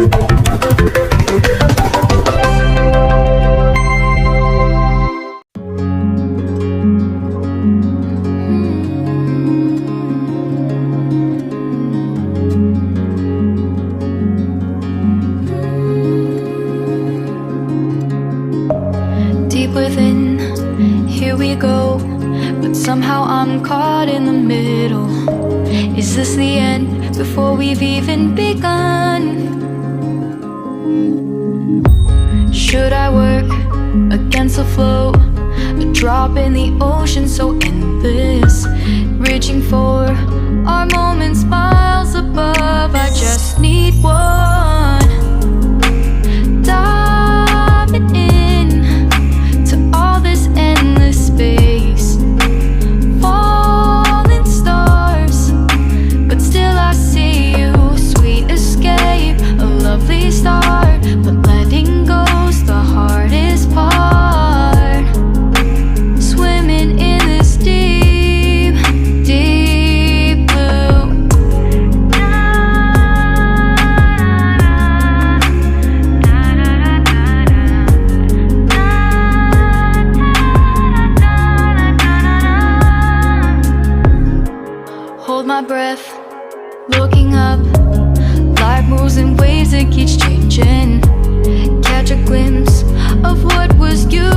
Deep within, here we go, but somehow I'm caught in the middle. Is this the end before we've even begun? Should I work against the flow? A drop in the ocean so endless, reaching for our moments miles above. I just need one. Diving in to all this endless space, falling stars, but still I see you. Sweet escape, a lovely start, but letting go's the hardest part. Swimming in this deep, deep blue. Hold my breath, looking up. Life moves in waves, it keeps changing. Catch a glimpse of what was you.